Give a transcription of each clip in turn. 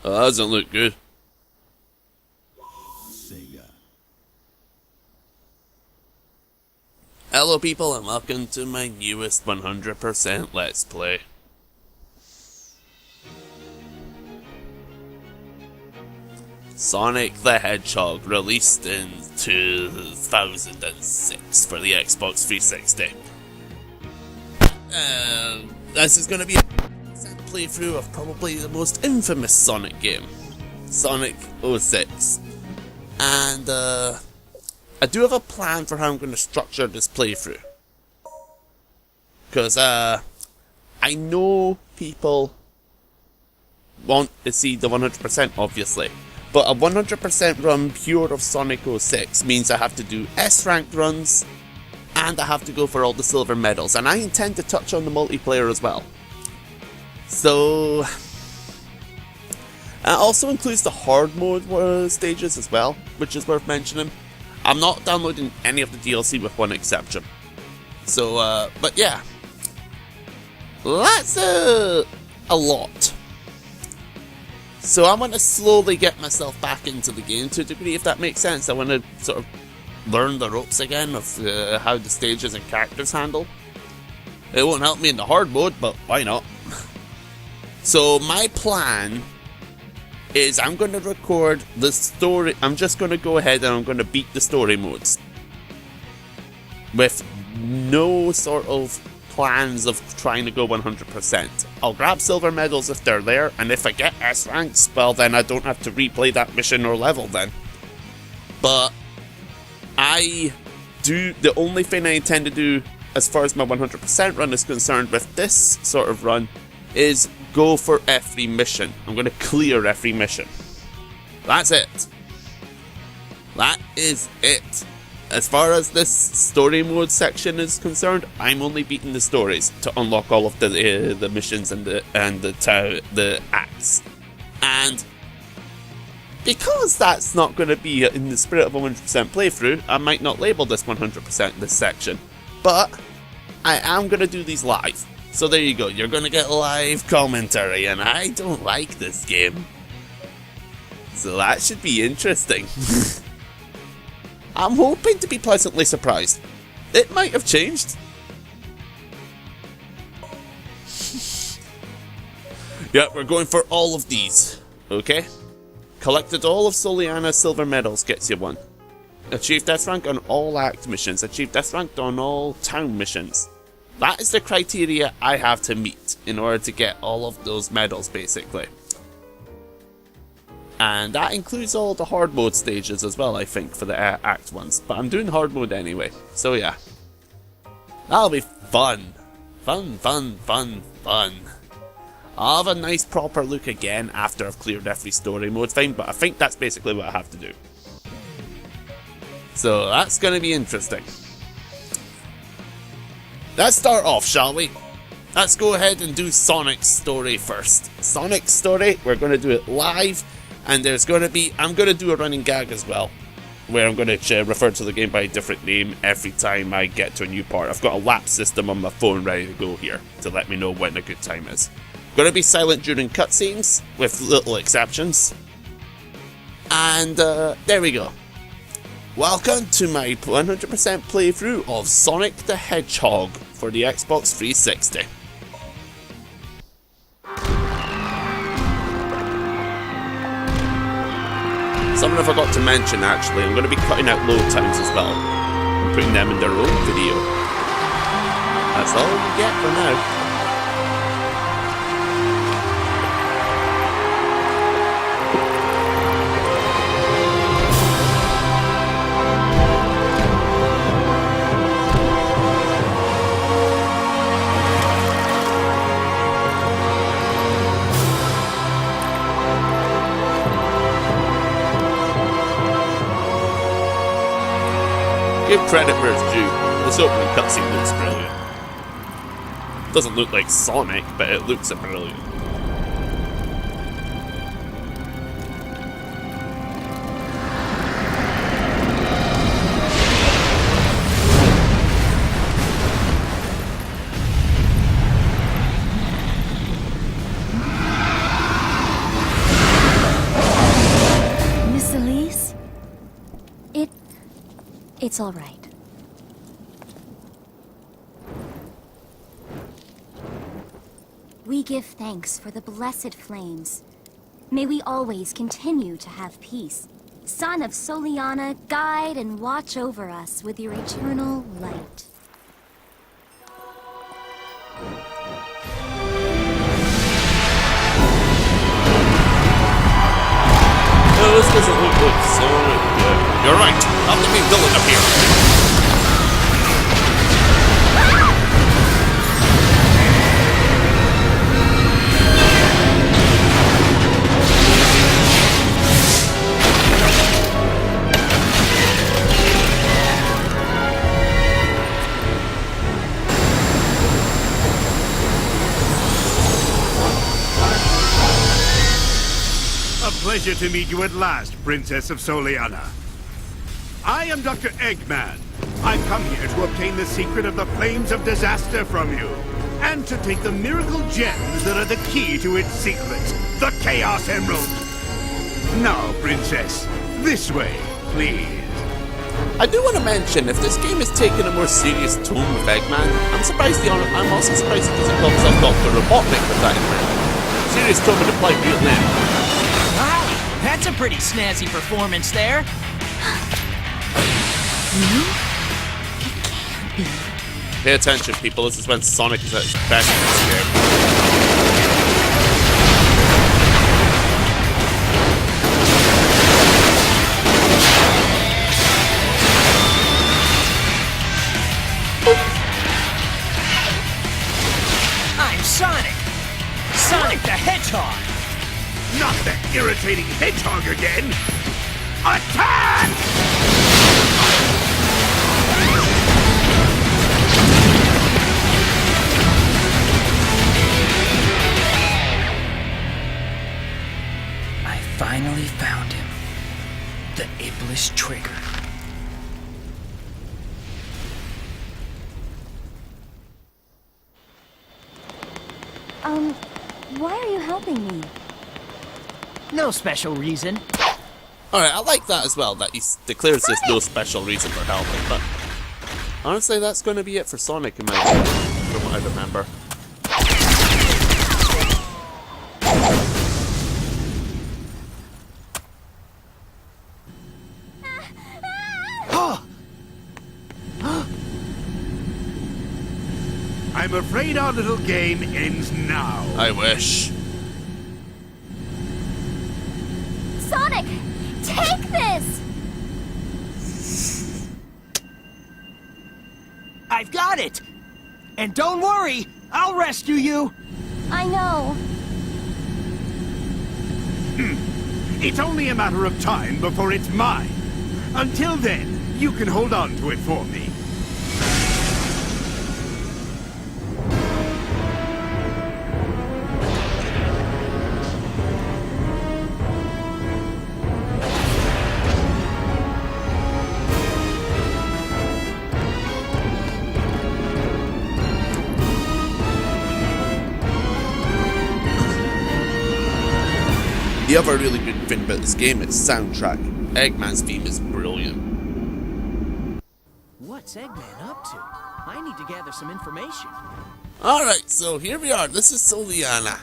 Oh, that doesn't look good. Hello people and welcome to my newest 100% Let's Play. Sonic the Hedgehog, released in 2006 for the Xbox 360. This is going to be a playthrough of probably the most infamous Sonic game, Sonic 06. And I do have a plan for how I'm going to structure this playthrough. Because I know people want to see the 100% obviously. But a 100% run pure of Sonic 06 means I have to do S-rank runs, and I have to go for all the silver medals, and I intend to touch on the multiplayer as well. So, it also includes the hard mode stages as well, which is worth mentioning. I'm not downloading any of the DLC with one exception. So, but yeah. That's a lot. So I want to slowly get myself back into the game to a degree, if that makes sense. I want to sort of learn the ropes again of how the stages and characters handle. It won't help me in the hard mode, but why not? So my plan is I'm going to record the story. I'm just going to go ahead and I'm going to beat the story modes. With no sort of plans of trying to go 100%. I'll grab silver medals if they're there, and if I get S ranks, well then I don't have to replay that mission or level then. But the only thing I intend to do as far as my 100% run is concerned with this sort of run is go for every mission. I'm going to clear every mission. That's it. That is it. As far as this story mode section is concerned, I'm only beating the stories to unlock all of the missions and the acts. And because that's not going to be in the spirit of a 100% playthrough, I might not label this 100% this section. But I am going to do these live. So there you go, you're going to get live commentary, and I don't like this game. So that should be interesting. I'm hoping to be pleasantly surprised. It might have changed. Yeah, we're going for all of these. Okay? Collected all of Soliana's silver medals gets you one. Achieved S rank on all act missions. Achieved S rank on all town missions. That is the criteria I have to meet in order to get all of those medals, basically. And that includes all the hard mode stages as well, I think, for the act ones. But I'm doing hard mode anyway, so yeah. That'll be fun. Fun, fun, fun, fun. I'll have a nice proper look again after I've cleared every story mode thing, but I think that's basically what I have to do. So that's going to be interesting. Let's start off, shall we? Let's go ahead and do Sonic's story first. Sonic's story, we're going to do it live. And there's going to be, I'm going to do a running gag as well, where I'm going to refer to the game by a different name every time I get to a new part. I've got a lap system on my phone ready to go here to let me know when a good time is. Going to be silent during cutscenes, with little exceptions. And there we go. Welcome to my 100% playthrough of Sonic the Hedgehog for the Xbox 360. Something I forgot to mention actually, I'm going to be cutting out load times as well, and putting them in their own video. That's all we get for now. Give credit where it's due. This opening cutscene looks brilliant. Doesn't look like Sonic, but it looks brilliant. It's all right. We give thanks for the blessed flames. May we always continue to have peace. Son of Soliana, guide and watch over us with your eternal light. Oh, this doesn't look so good. You're right. I'll let me villain up here. Pleasure to meet you at last, Princess of Soliana. I am Dr. Eggman. I've come here to obtain the secret of the Flames of Disaster from you, and to take the miracle gems that are the key to its secret, the Chaos Emerald. Now, Princess, this way, please. I do want to mention, if this game is taking a more serious tone with Eggman, I'm also surprised it doesn't call himself Dr. Robotnik with that in mind. Serious tone would apply real name. That's a pretty snazzy performance there. It can't be. Pay attention, people. This is when Sonic is at his best in this game. I'm Sonic! Sonic the Hedgehog! Not that irritating hedgehog again! Attack! I finally found him. The Iblis Trigger. Why are you helping me? No special reason. Alright, I like that as well, that he declares there's no special reason for helping, but honestly, that's going to be it for Sonic in my opinion, from what I remember. I'm afraid our little game ends now. I wish. Sonic! Take this! I've got it! And don't worry, I'll rescue you! I know. It's only a matter of time before it's mine. Until then, you can hold on to it for me. The other really good thing about this game is soundtrack. Eggman's theme is brilliant. What's Eggman up to? I need to gather some information. Alright, so here we are. This is Soliana.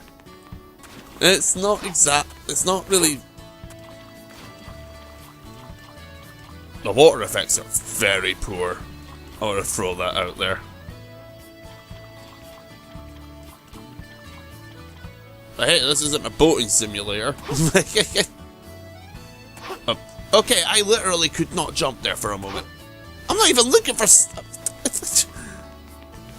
It's not really... The water effects are very poor. I want to throw that out there. But hey, this isn't a boating simulator. Okay, I literally could not jump there for a moment. I'm not even looking for stuff.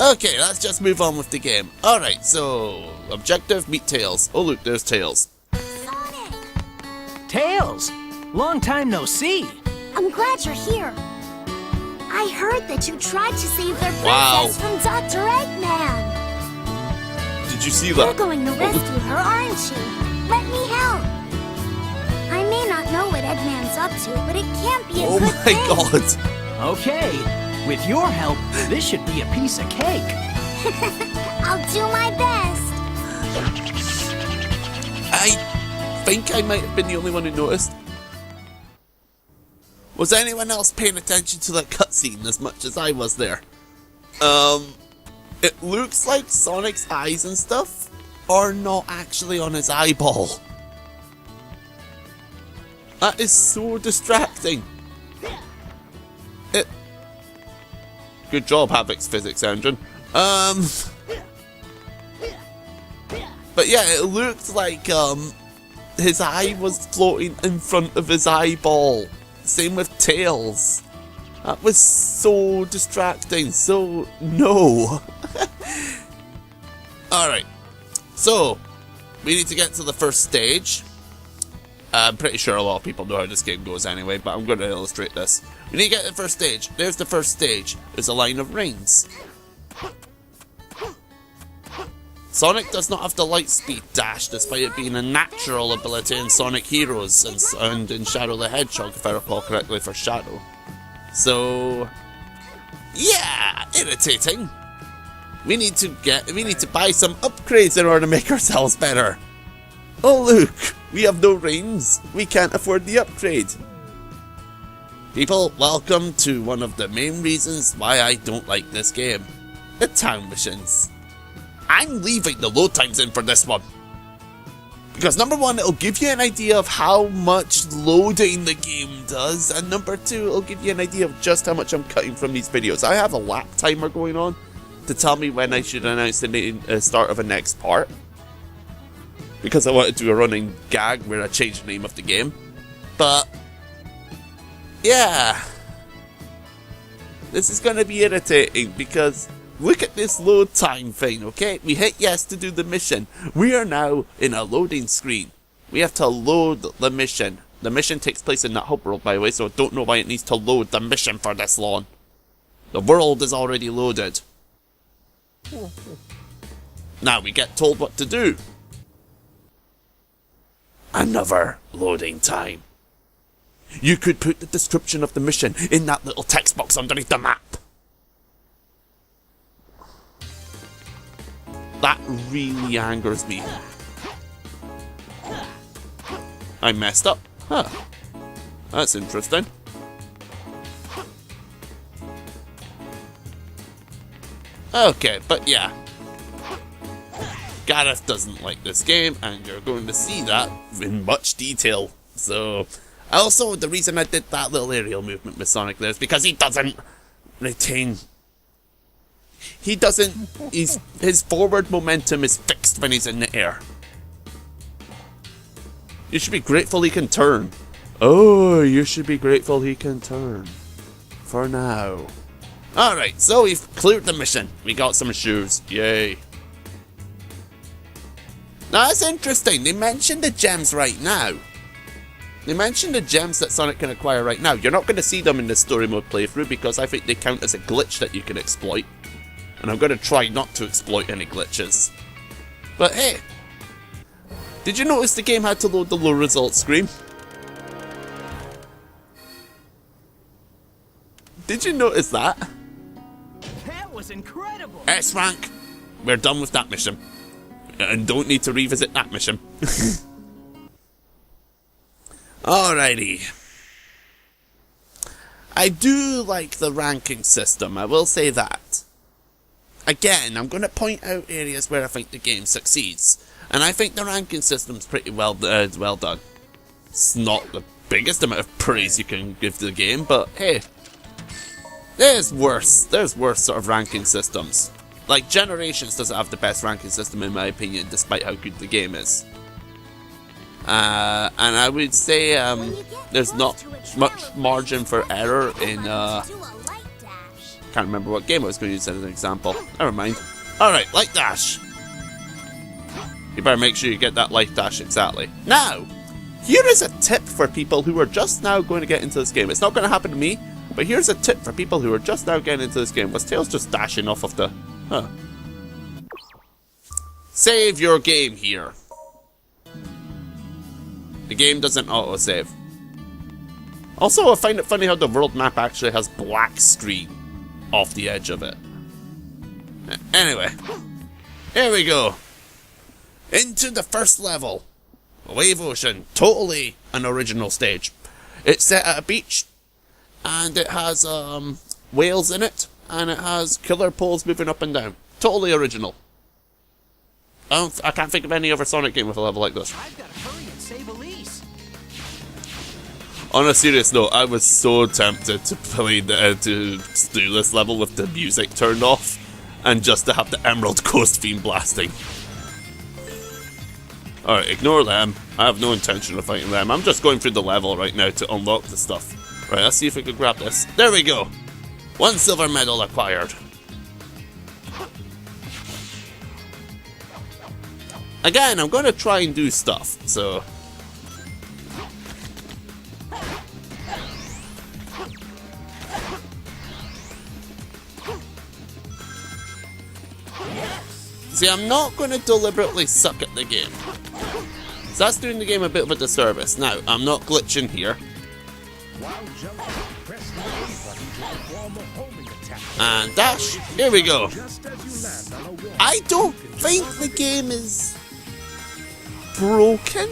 Okay, let's just move on with the game. Alright, so... Objective, meet Tails. Oh look, there's Tails. Sonic! Tails! Long time no see! I'm glad you're here. I heard that you tried to save their princess Wow. from Dr. Eggman. Did you see You're that? going to rescue her, aren't you? Let me help. I may not know what Eggman's up to, but it can't be a Oh good my thing. god. Okay, with your help, this should be a piece of cake. I'll do my best. I think I might have been the only one who noticed. Was anyone else paying attention to that cutscene as much as I was there? It looks like Sonic's eyes and stuff are not actually on his eyeball. That is so distracting. Good job, Havoc's physics engine. But yeah, it looked like his eye was floating in front of his eyeball. Same with Tails. That was so distracting. So no. Alright. So, we need to get to the first stage. I'm pretty sure a lot of people know how this game goes anyway, but I'm going to illustrate this. We need to get to the first stage. There's the first stage. There's a line of rings. Sonic does not have the light speed dash, despite it being a natural ability in Sonic Heroes and in Shadow the Hedgehog, if I recall correctly, for Shadow. So, yeah, irritating. We need to buy some upgrades in order to make ourselves better. Oh look, we have no rings. We can't afford the upgrade. People, welcome to one of the main reasons why I don't like this game. The town missions. I'm leaving the load times in for this one. Because number one, it'll give you an idea of how much loading the game does, and number two, it'll give you an idea of just how much I'm cutting from these videos. I have a lap timer going on to tell me when I should announce the start of a next part. Because I want to do a running gag where I change the name of the game. But, yeah. This is going to be irritating because look at this load time thing, okay? We hit yes to do the mission. We are now in a loading screen. We have to load the mission. The mission takes place in that hub world, by the way, so I don't know why it needs to load the mission for this long. The world is already loaded. Now we get told what to do. Another loading time. You could put the description of the mission in that little text box underneath the map. That really angers me. I messed up. Huh. That's interesting. Okay, but yeah. Gareth doesn't like this game, and you're going to see that in much detail. So, also, the reason I did that little aerial movement with Sonic there is because he doesn't retain... his forward momentum is fixed when he's in the air. You should be grateful he can turn. Oh, you should be grateful he can turn. For now. Alright, so we've cleared the mission. We got some shoes. Yay. Now that's interesting. They mentioned the gems right now. They mentioned the gems that Sonic can acquire right now. You're not going to see them in the story mode playthrough because I think they count as a glitch that you can exploit. And I'm going to try not to exploit any glitches. But hey, did you notice the game had to load the low results screen? Did you notice that? That was incredible! S rank. We're done with that mission. And don't need to revisit that mission. Alrighty. I do like the ranking system, I will say that. Again, I'm going to point out areas where I think the game succeeds. And I think the ranking system's pretty well done. It's not the biggest amount of praise you can give to the game, but hey. There's worse sort of ranking systems. Like, Generations doesn't have the best ranking system in my opinion, despite how good the game is. And I would say there's not much margin for error in... can't remember what game I was going to use as an example. Never mind. Alright, Light Dash. You better make sure you get that Light Dash exactly. Now, here is a tip for people who are just now going to get into this game. It's not going to happen to me, but here's a tip for people who are just now getting into this game. Was Tails just dashing off of the... Huh. Save your game here. The game doesn't auto-save. Also, I find it funny how the world map actually has black screen off the edge of it. Anyway, here we go. Into the first level. Wave Ocean, totally an original stage. It's set at a beach, and it has whales in it, and it has killer poles moving up and down. Totally original. I can't think of any other Sonic game with a level like this. I've got to hurry and save Elise. On a serious note, I was so tempted to play to do this level with the music turned off, and just to have the Emerald Coast theme blasting. Alright, ignore them. I have no intention of fighting them. I'm just going through the level right now to unlock the stuff. Right, let's see if we can grab this. There we go! 1 silver medal acquired. Again, I'm going to try and do stuff, so... See, I'm not going to deliberately suck at the game. So that's doing the game a bit of a disservice. Now, I'm not glitching here. And dash. Here we go. I don't think the game is broken.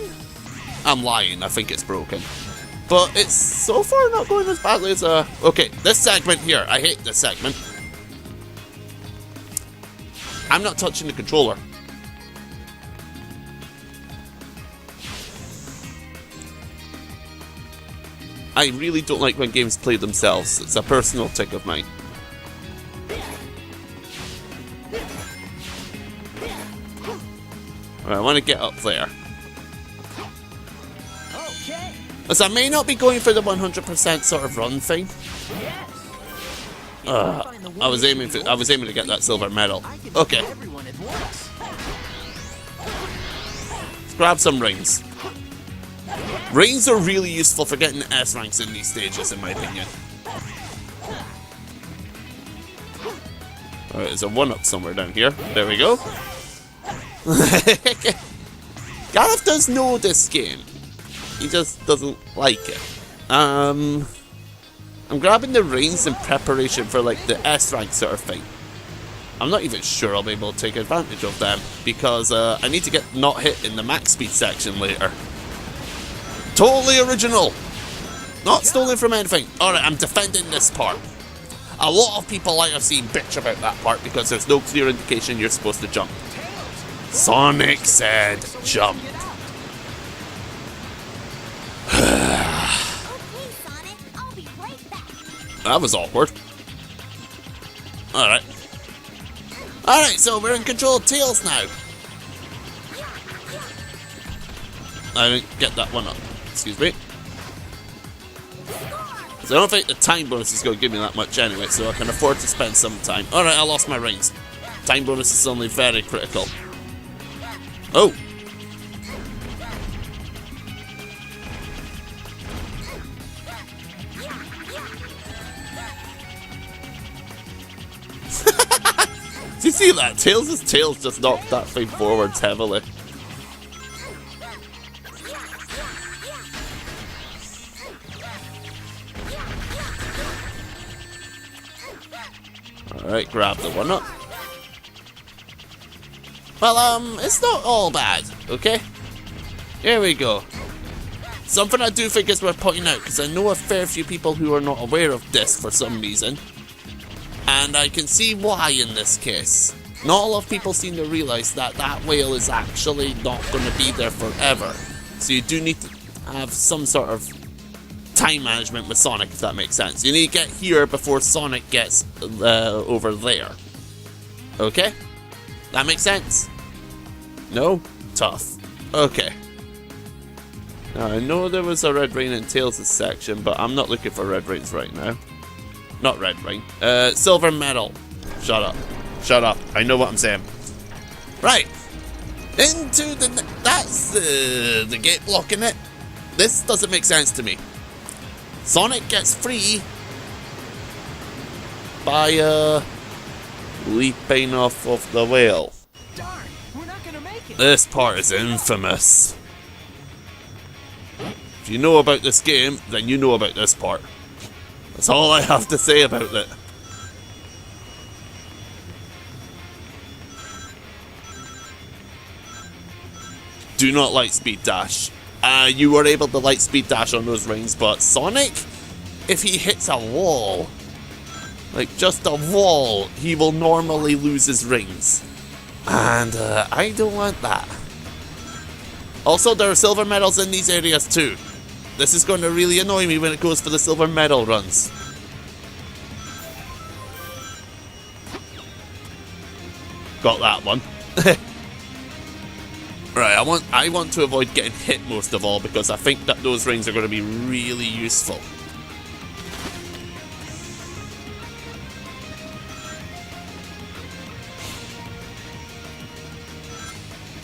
I'm lying, I think it's broken. But it's so far not going as badly as okay, this segment here. I hate this segment. I'm not touching the controller. I really don't like when games play themselves. It's a personal tick of mine. Alright, I want to get up there. Okay. As I may not be going for the 100% sort of run thing. I was aiming to get that silver medal. Okay. Let's grab some rings. Rings are really useful for getting S ranks in these stages, in my opinion. Alright, there's a 1-up somewhere down here. There we go. Gareth does know this game. He just doesn't like it. I'm grabbing the rings in preparation for like the S rank sort of thing. I'm not even sure I'll be able to take advantage of them because I need to get not hit in the max speed section later. Totally original. Not stolen from anything. Alright, I'm defending this part. A lot of people I have seen bitch about that part because there's no clear indication you're supposed to jump. Sonic said jump. That was awkward. Alright. Alright, so we're in control of Tails now. I didn't get that 1-up. Excuse me. So I don't think the time bonus is going to give me that much anyway, so I can afford to spend some time. Alright, I lost my rings. Time bonus is suddenly very critical. Oh! Do you see that? Tails' tails just knocked that thing forwards heavily. Alright, grab the 1-up. Well, it's not all bad, okay? Here we go. Something I do think is worth pointing out, because I know a fair few people who are not aware of this for some reason. And I can see why in this case. Not a lot of people seem to realise that that whale is actually not going to be there forever. So you do need to have some sort of time management with Sonic, if that makes sense. You need to get here before Sonic gets over there. Okay? That makes sense? No? Tough. Okay. Now, I know there was a red ring in Tails' section, but I'm not looking for red rings right now. Not red ring. Silver medal. Shut up. Shut up. I know what I'm saying. Right. Into the... That's the gate blocking it. This doesn't make sense to me. Sonic gets free by, leaping off of the whale. Darn, we're not gonna make it. This part is infamous. If you know about this game, then you know about this part. That's all I have to say about it. Do not light speed dash. You were able to light speed dash on those rings, but Sonic if he hits a wall, like just a wall, he will normally lose his rings. And I don't want that. Also, there are silver medals in these areas too. This is going to really annoy me when it goes for the silver medal runs. Got that one. Right, I want to avoid getting hit most of all because I think that those rings are going to be really useful.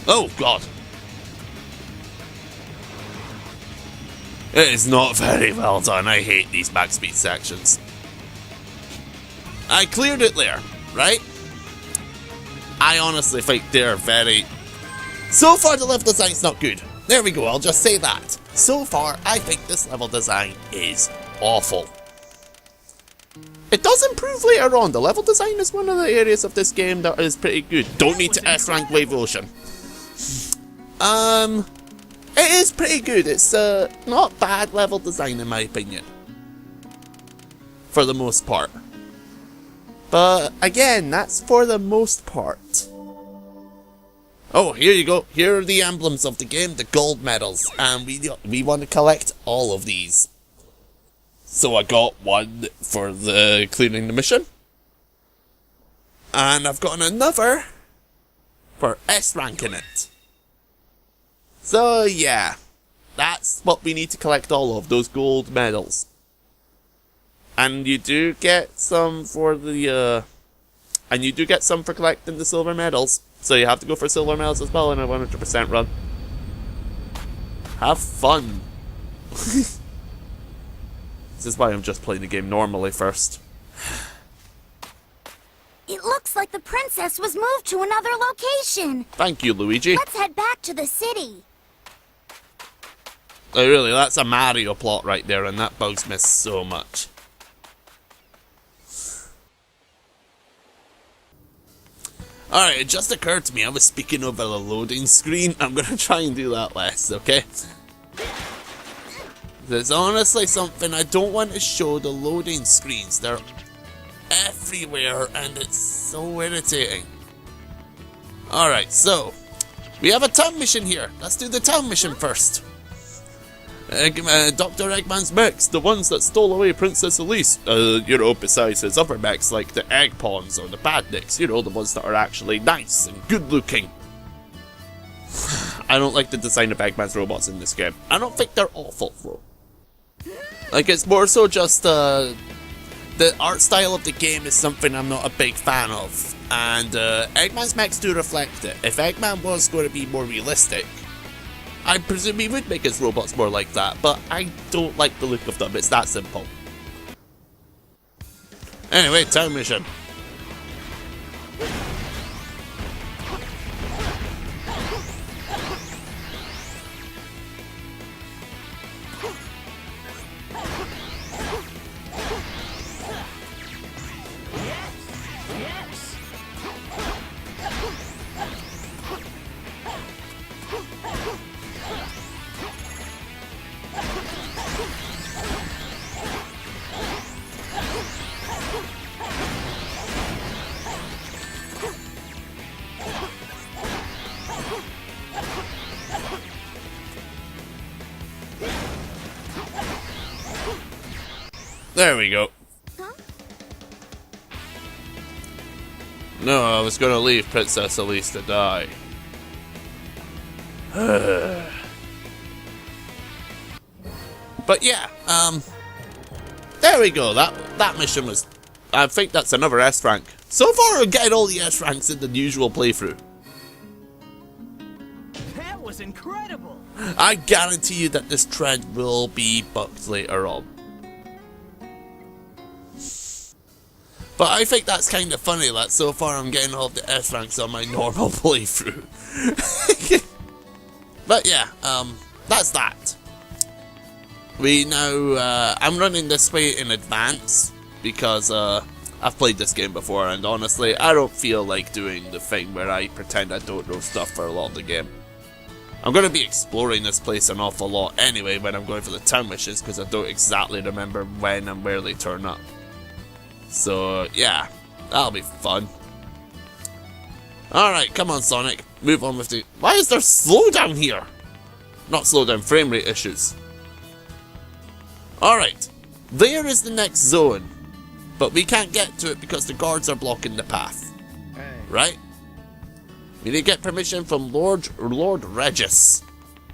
Oh god. It is not very well done. I hate these max speed sections. I cleared it there, right? I honestly think they're very... So far the level design's not good. There we go, I'll just say that. So far, I think this level design is awful. It does improve later on. The level design is one of the areas of this game that is pretty good. Don't need to S-rank Wave Ocean. It is pretty good. It's not bad level design in my opinion. For the most part. But again, that's for the most part. Oh, here you go. Here are the emblems of the game, the gold medals. And we want to collect all of these. So I got one for the clearing the mission. And I've got another for S-ranking it. So yeah, that's what we need to collect all of, those gold medals. And you do get some for the, and you do get some for collecting the silver medals. So you have to go for silver medals as well in a 100% run. Have fun. This is why I'm just playing the game normally first. It looks like the princess was moved to another location. Thank you, Luigi. Let's head back to the city. Oh, really, that's a Mario plot right there, and that bugs me so much. Alright, it just occurred to me I was speaking over the loading screen. I'm gonna try and do that less, okay? There's honestly something I don't want to show, the loading screens. They're everywhere and it's so irritating. Alright, so we have a town mission here. Let's do the town mission first. Dr. Eggman's mechs, the ones that stole away Princess Elise, you know, besides his other mechs like the Egg Pawns or the Badniks, you know, the ones that are actually nice and good looking. I don't like the design of Eggman's robots in this game. I don't think they're awful though. Like, it's more so just, the art style of the game is something I'm not a big fan of. And, Eggman's mechs do reflect it. If Eggman was going to be more realistic, I presume he would make his robots more like that, but I don't like the look of them, it's that simple. Anyway, town mission. There we go. Huh? No, I was gonna leave Princess Elise to die. But yeah, there we go. That mission was, I think that's another S rank. So far, we're getting all the S ranks in the usual playthrough. That was incredible. I guarantee you that this trend will be bucked later on. But I think that's kind of funny that so far I'm getting all the S ranks on my normal playthrough. But yeah, that's that. We now, I'm running this way in advance because I've played this game before and honestly I don't feel like doing the thing where I pretend I don't know stuff for a lot of the game. I'm going to be exploring this place an awful lot anyway when I'm going for the town missions, because I don't exactly remember when and where they turn up. So, yeah, that'll be fun. Alright, come on, Sonic. Move on with the... Why is there slowdown here? Not slowdown, frame rate issues. Alright, there is the next zone. But we can't get to it because the guards are blocking the path. Right? We need to get permission from Lord Regis,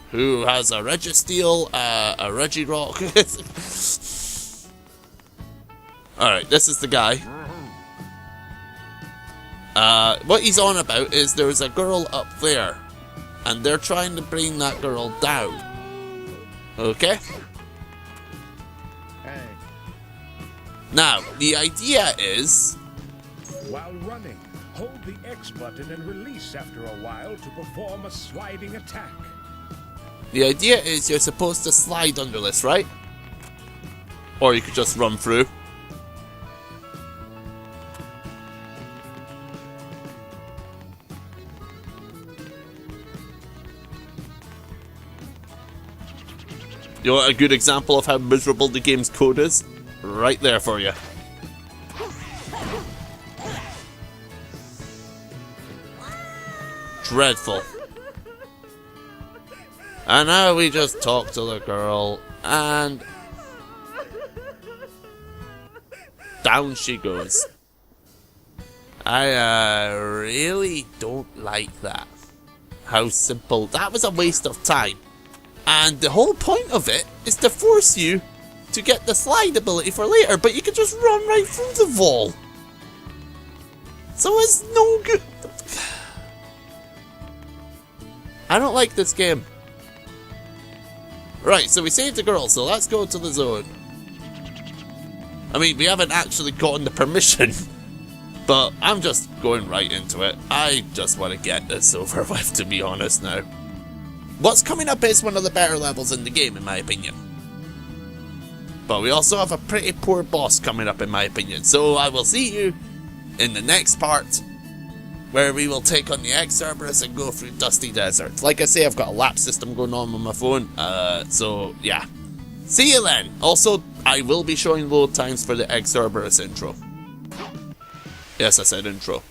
who has a Registeel, a Regirock. Alright, this is the guy. What he's on about is there's a girl up there, and they're trying to bring that girl down. Okay? Now, the idea is... While running, hold the X button and release after a while to perform a sliding attack. The idea is you're supposed to slide under this, right? Or you could just run through. You want a good example of how miserable the game's code is? Right there for you. Dreadful. And now we just talk to the girl, and down she goes. I really don't like that. How simple. That was a waste of time. And the whole point of it is to force you to get the slide ability for later, but you can just run right through the wall. So it's no good. I don't like this game. Right, so we saved the girl, so let's go to the zone. I mean, we haven't actually gotten the permission, but I'm just going right into it. I just want to get this over with, to be honest now. What's coming up is one of the better levels in the game, in my opinion. But we also have a pretty poor boss coming up, in my opinion. So I will see you in the next part, where we will take on the Cerberus and go through Dusty Desert. Like I say, I've got a lap system going on my phone. So yeah. See you then. Also, I will be showing load times for the Cerberus intro. Yes, I said intro.